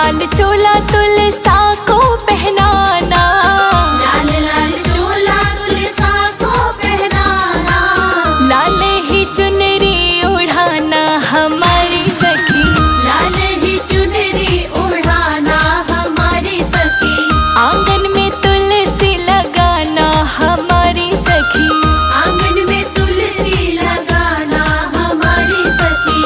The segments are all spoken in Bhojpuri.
लाल चोला तुलसा को पहनाना, लाल लाल चोला तुलसा को पहनाना, लाल ही चुनरी ओढ़ाना हमारी सखी, लाल ही चुनरी ओढ़ाना हमारी सखी, आंगन में तुलसी लगाना हमारी सखी, आंगन में तुलसी लगाना हमारी सखी।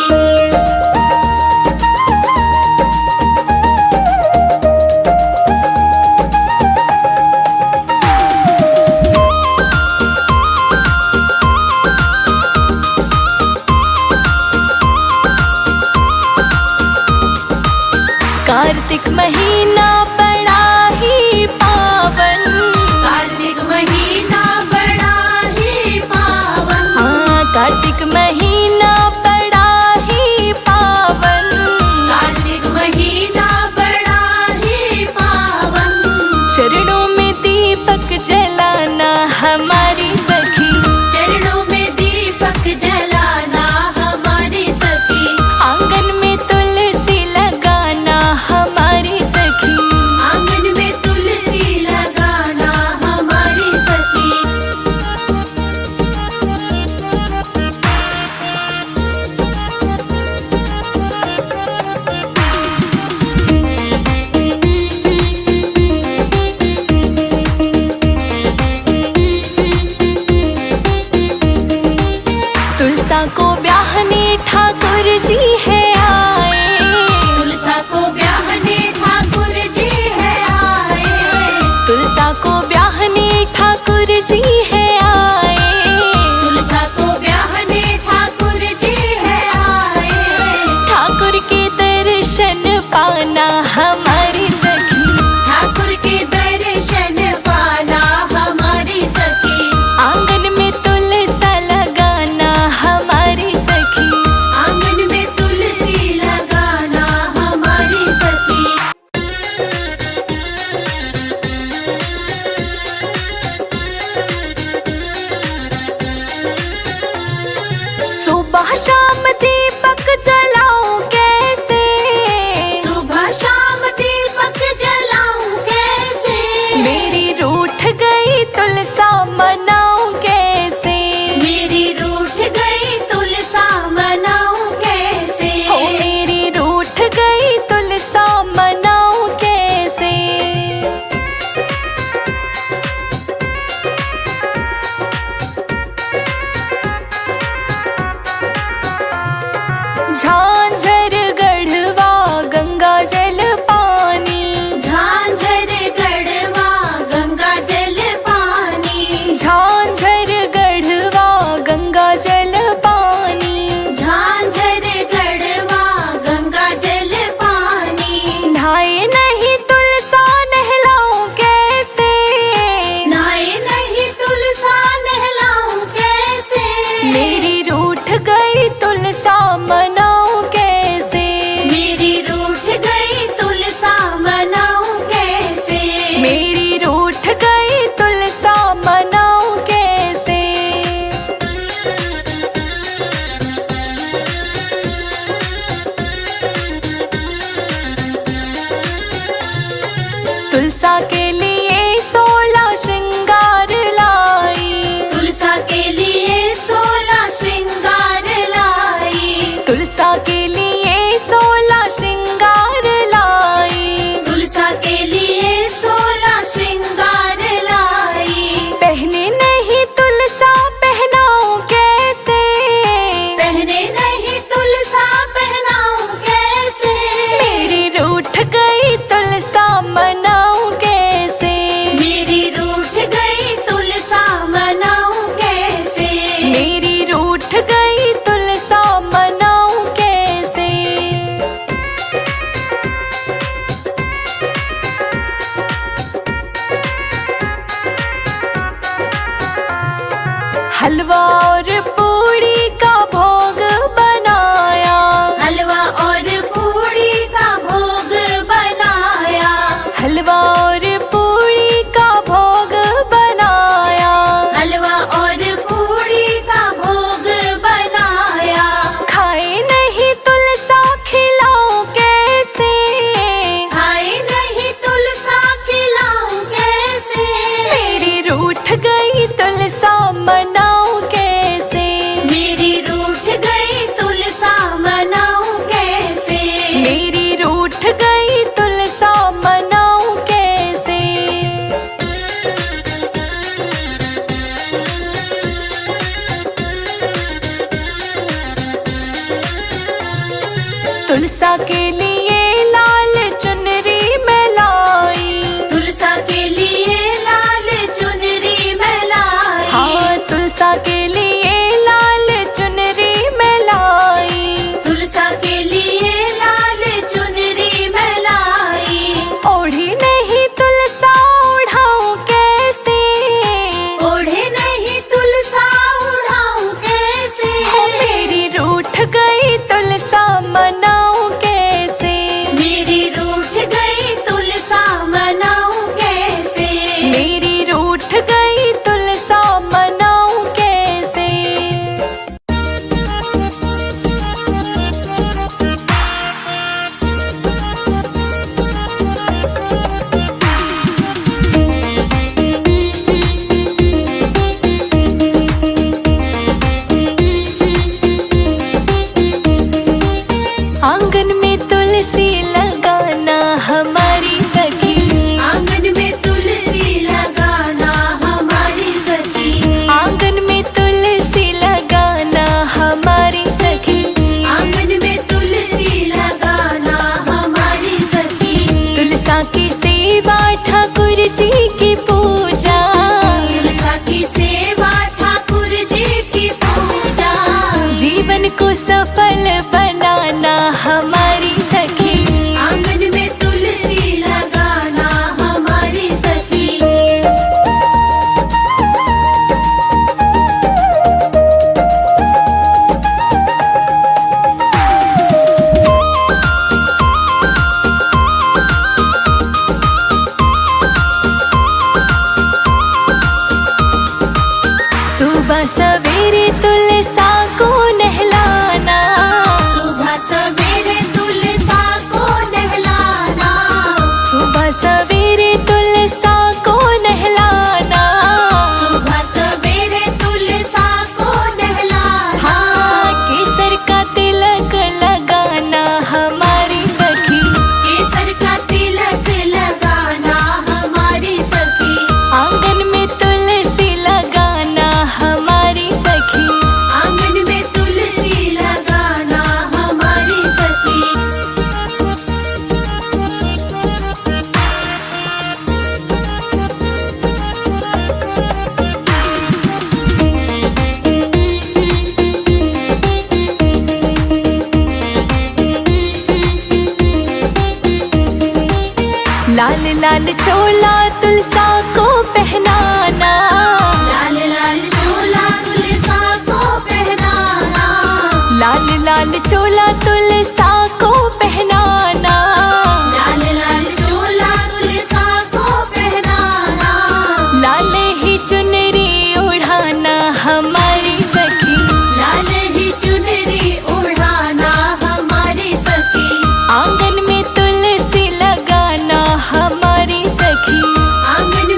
कार्तिक महीना बड़ा ही पावन, कार्तिक महीना बड़ा ही पावन, हाँ कार्तिक महीना बड़ा ही पावन, कार्तिक महीना बड़ा ही पावन, चरणों में दीपक जलाना हमारी सखी, चरणों में दीपक जलाना हमारी सखी, आंगन में तुलसी लगाना हमारी सखी, के लिए लाल चुनरी मैं लाई। तुलसा के लिए लाल चुनरी मैं लाई। हाँ तुलसा के लिए लाल चुनरी मैं लाई। तुलसा के लिए लाल चुनरी मैं लाई। ओढ़ी नहीं तुलसा उड़ाऊं कैसे, ओढ़े नहीं तुलसा उड़ाऊं कैसे। मेरी रूठ गई तुलसा मनाऊं कैसे। मेरी रूठ गई तुलसा मनाऊं कैसे। मेरी रूठ गई तुलसा मनाऊं कैसे। आंगन में तुलसी लगाना हमारी सखी। आंगन में तुलसी लगाना हमारी सखी। आंगन में तुलसी लगाना हमारी सखी। आंगन में तुलसी लगाना हमारी सखी। तुलसा की सेवा ठाकुर जी की पूजा। तुलसा की सेवा ठाकुर जी की पूजा। जीवन को सफल बनाना हमारी सखी। आंगन में तुलसी लगाना हमारी सखी। सुबह सवेरे तुलसा को नहलाना। सुबह सवेरे तुलसा को नहलाना। सुबह सवेरे तुलसा को नहलाना। सुबह सवेरे तुलसा को नहलाना। हाँ केसर का तिलक लगाना हमारी सखी। केसर का तिलक लगाना हमारी सखी। आंगन में तुलसी लगाना हमारी सखी। आंगन में तुलसी लगाना हमारी सखी। लाल लाल चोला तुलसा को पहनाना। लाल लाल चोला तुलसा को पहनाना। लाल लाल चोला तुलसा को पहनाना। लाल लाल चोला तुलसा को पहनाना। लाल ही चुनरी उड़ाना हमारी सखी। लाल ही चुनरी उड़ाना हमारी सखी। आंगन में तुलसी लगाना हमारी सखी। आंगन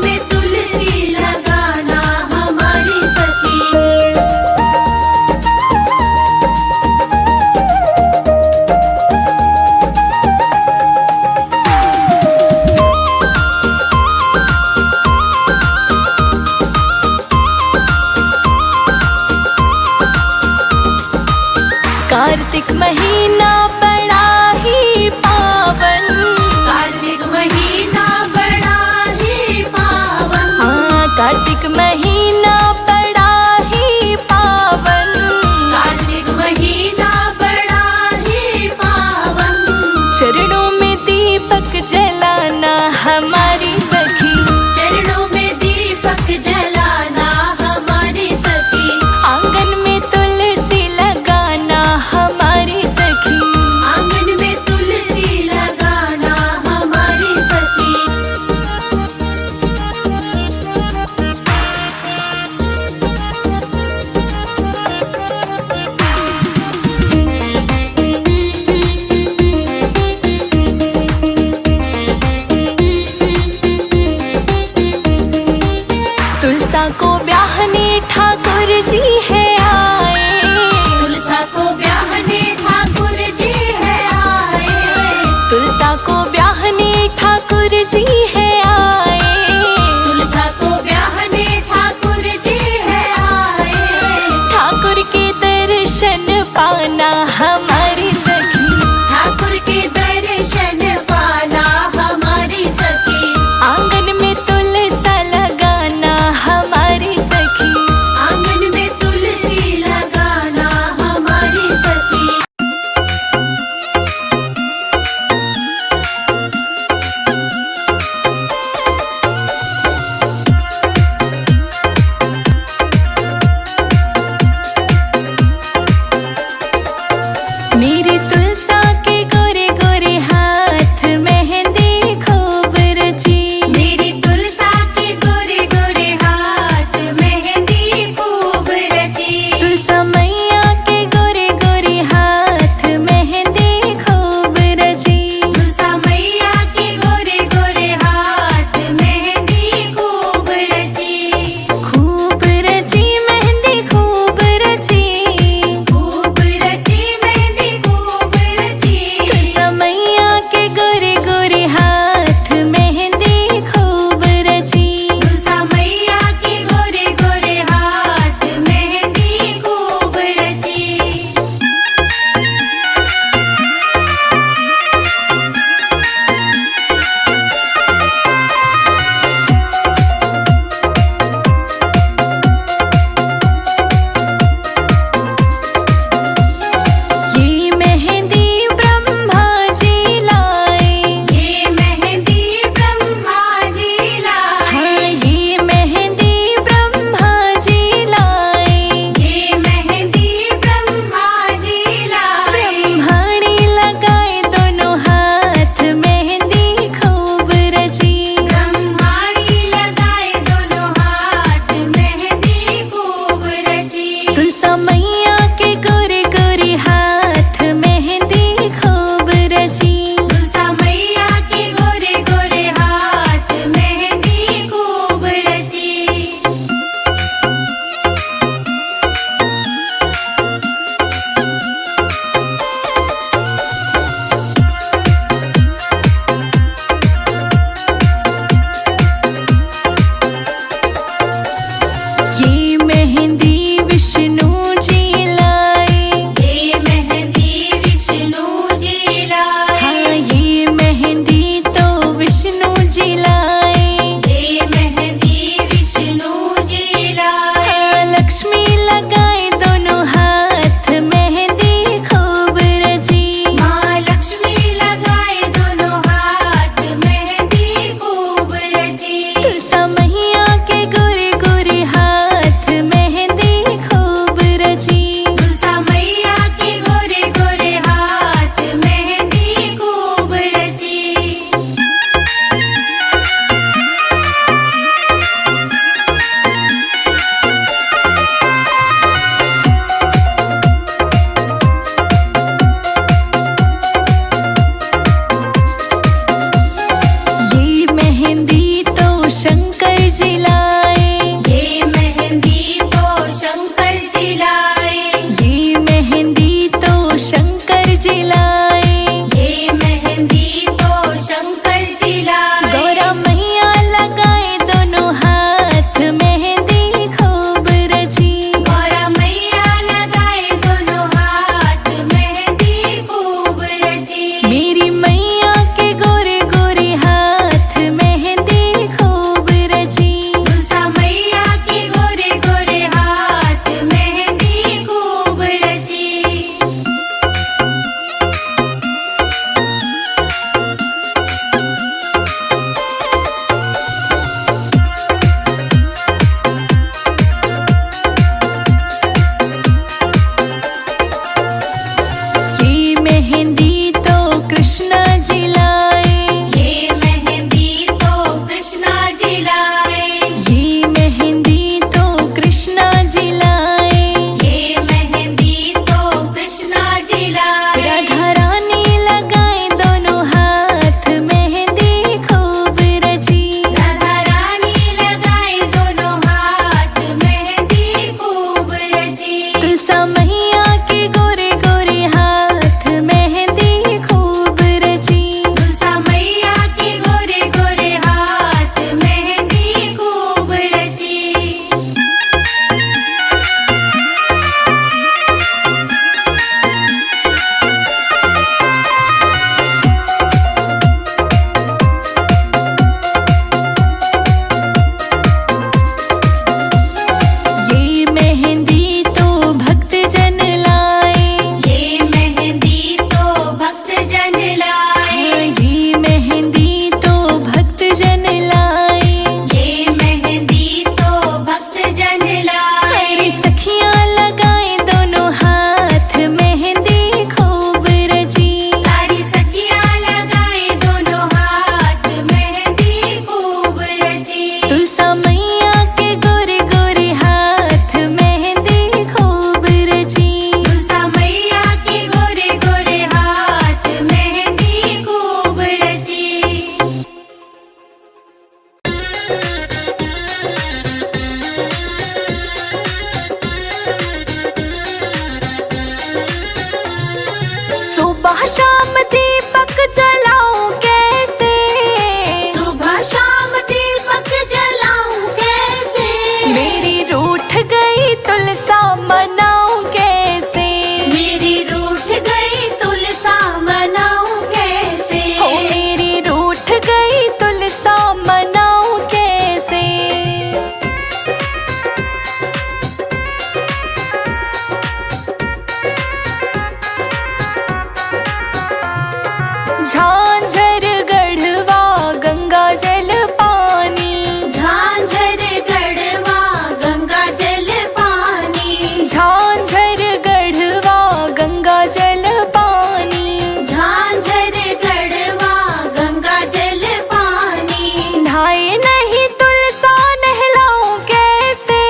झांझर गढ़वा गंगा जल पानी, झांझर गढ़वा गंगा जल पानी, झांझर गढ़वा गंगा जल पानी, झांझर गढ़वा गंगा जल पानी। नहाए नहीं तुलसा नहलाऊं कैसे,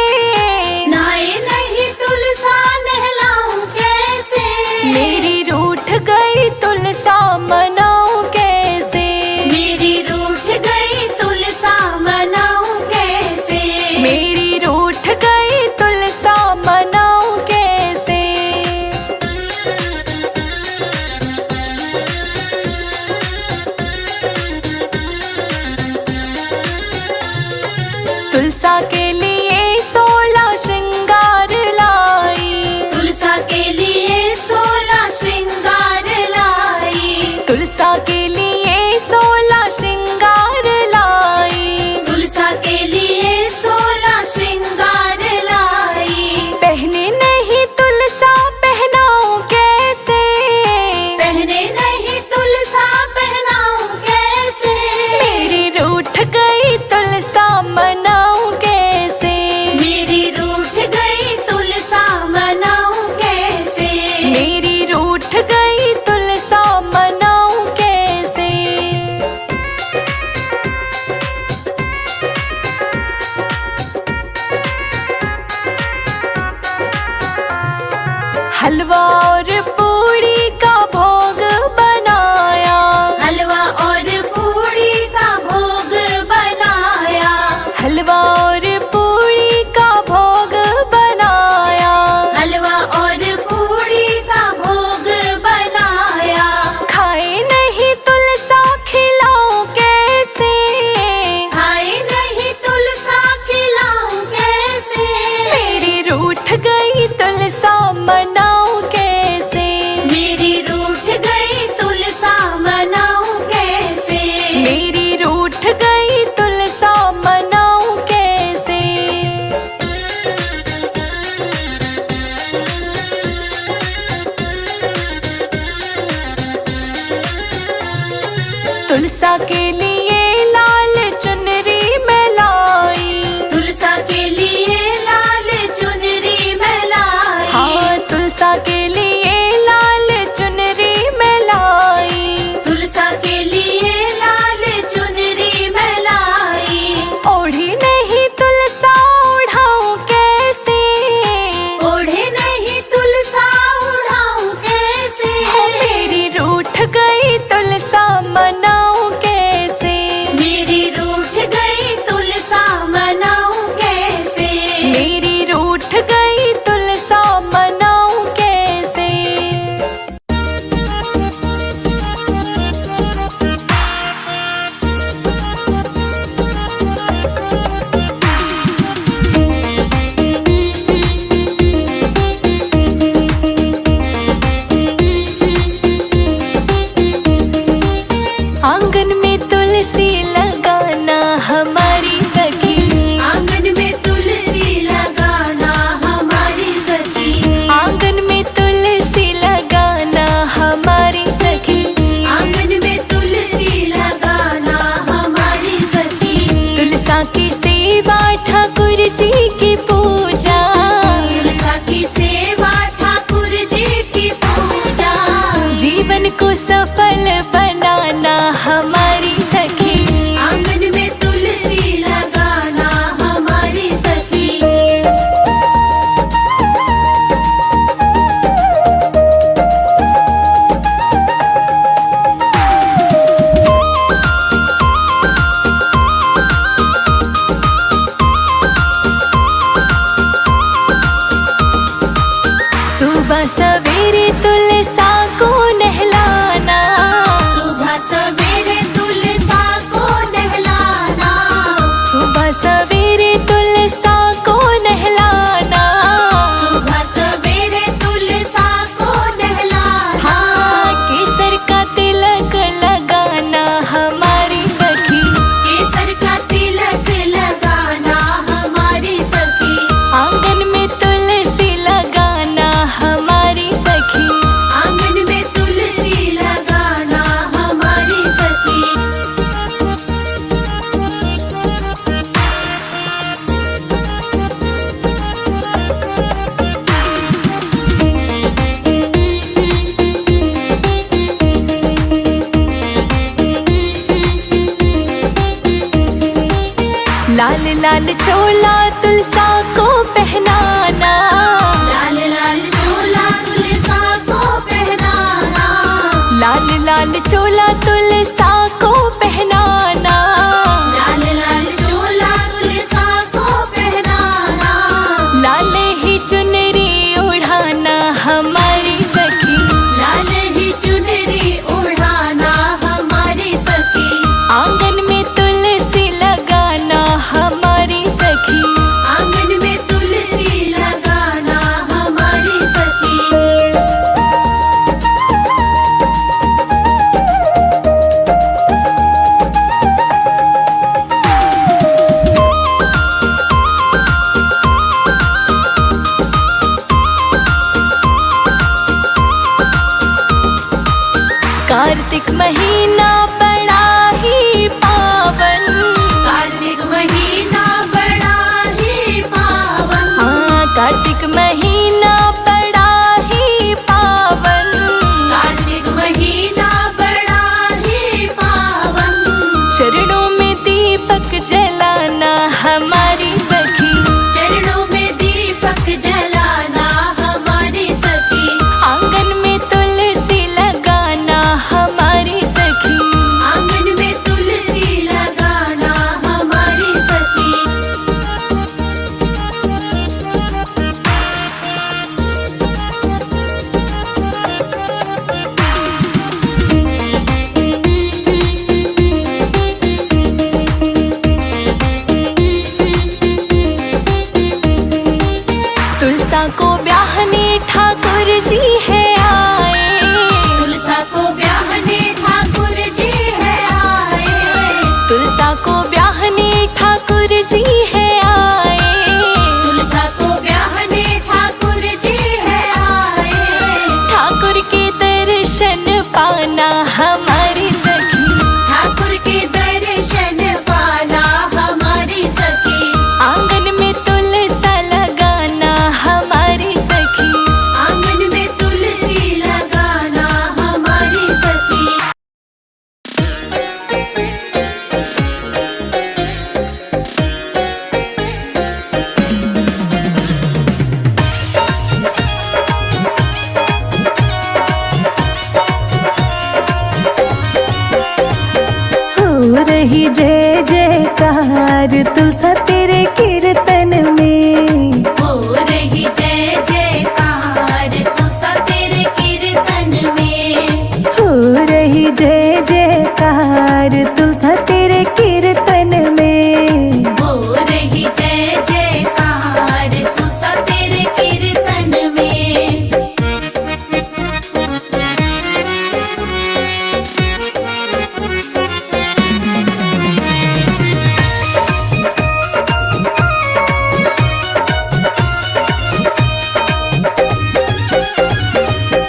नहाए नहीं तुलसा नहलाऊं कैसे, मेरी रूठ गई तुलसा मनाऊं कैसे, मेरी रूठ गई तुलसा मनाऊं कैसे, मेरी रूठ गई तुलसा मनाऊं कैसे। तुलसा के लिए 16 श्रृंगार लाई, तुलसा के लिए 16 श्रृंगार लाई, तुलसा के लिए 16 श्रृंगार लाई, तुलसा के लिए 16 श्रृंगार लाई। पहने नहीं तुलसा पहनाऊं कैसे, पहने नहीं तुलसा पहनाऊं कैसे, मेरी रूठ गई तुलसा मनाऊं कैसे, मेरी रूठ गई तुलसा मनाऊं कैसे, मेरी रूठ गई तुलसा मनाऊं कैसे। हलवा और पूड़ी का भोग बनाया, हलवा और पूड़ी का भोग बनाया, हलवा और पूड़ी का भोग बनाया, हलवा और पूड़ी का भोग बनाया। खाए नहीं तुलसा खिलाऊं कैसे, खाए नहीं तुलसा खिलाऊं कैसे, मेरी रूठ गई तुलसा मनाऊं कैसे, मेरी रूठ गई तुलसा मनाऊं कैसे, मेरी रूठ गई तुलसा मनाऊं कैसे। तुलसा के लिए लाल चुनरी मैं लाई, तुलसा के लिए लाल चुनरी मैं लाई, हाँ तुलसा के लिए लाल चुनरी मैं लाई, तुलसा के लिए लाल चुनरी मैं लाई। ओढ़ी नहीं तुलसा उड़ाऊं कैसे, ओढ़े नहीं तुलसा उड़ाऊं कैसे, मेरी रूठ गई तुलसा मनाऊं कैसे, लाल लाल चोला तुलसा को पहनाना, लाल लाल चोला तुलसा को पहनाना, लाल लाल चोला तुलसा को पहनाना, लाल लाल चोला तुलसा को पहनाना, लाल ही चुनरी उड़ाना हमारी सखी, लाल ही चुनरी उड़ाना हमारी सखी, आंगन में तुलसी लगाना हमारी सखी, आंगन में तुलसी लगाना हमारी सखी। कार्तिक महीना बड़ा ही पावन, कार्तिक महीना बड़ा ही पावन, हाँ कार्तिक महीना बड़ा ही पावन, कार्तिक महीना बड़ा ही पावन, चरणों में दीपक जलाना हमारी सखी, चरणों में दीपक जलाना हमारी सखी, आंगन में तुलसी लगाना हमारी सखी, आंगन में तुलसी लगाना हमारी सखी। तुलसा को ब्याहने ठाकुर जी है आए, तुलसा को ब्याहने ठाकुर जी है आए, तुलसा को ब्याहने ठाकुर जी है आए, तुलसा को ब्याहने ठाकुर जी है आए, ठाकुर के दर्शन पाना हमारी सखी, ठाकुर के दर्शन पाना हमारी सखी, आंगन में तुलसा लगाना हमारी सखी, आंगन में तुलसी लगाना हमारी सखी। हो रही जय जयकार तुलसा तेरे कीर्तन में, हो रही जय जयकार तुलसा तेरे कीर्तन में, हो रही जय जयकार तुलसा तेरे कीर्तन में, हो रही जय जयकार तुलसा तेरे कीर्तन में।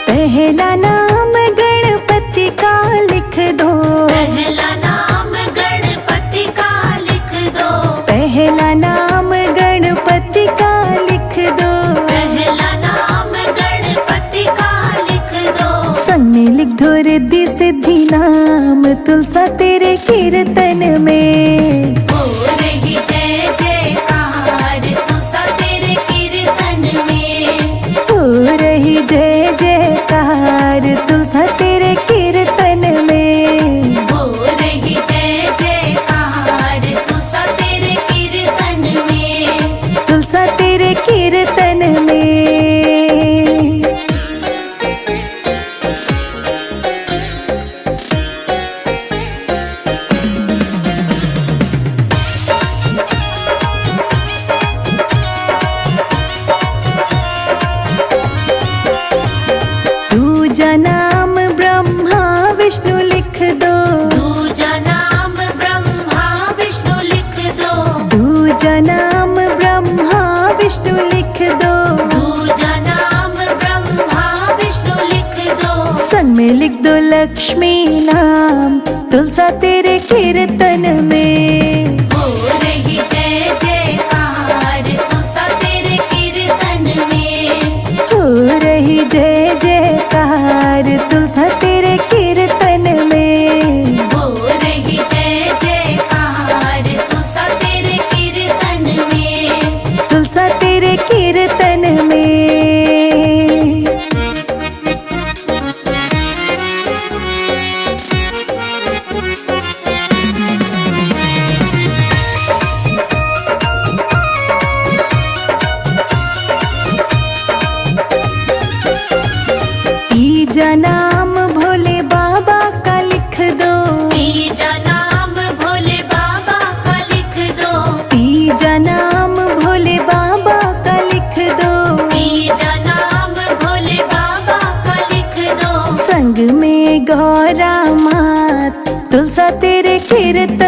पहला नाम गणपति का लिख दो, पहला नाम गणपति का लिख दो, पहला नाम गणपति का लिख दो, पहला नाम गणपति का लिख दो, संग में लिख दो रिद्धि सिद्धि नाम तुलसा तेरे कीर्तन में, हो रही जय जयकार तुलसा तेरे कीर्तन में, हो रही जय जयकार तुलसा तेरे कीर्तन में, हो रही जय जयकार तुलसा तेरे कीर्तन में, तुलसा तेरे कीर्तन में। दूजा नाम ब्रह्मा विष्णु लिख दो, दूजा नाम ब्रह्मा विष्णु लिख दो, दूजा नाम ब्रह्मा विष्णु लिख दो, दूजा नाम ब्रह्मा विष्णु लिख दो, संग में लिख दो लक्ष्मी नाम तुलसा तेरे कीर्तन में, हो रही जय जयकार तुलसा तेरे कीर्तन में, हो रही जय जयकार तुलसा तेरे कीर्तन में, हो रही जय जयकार तुलसा तेरे कीर्तन तुलसा तेरे कीर्तन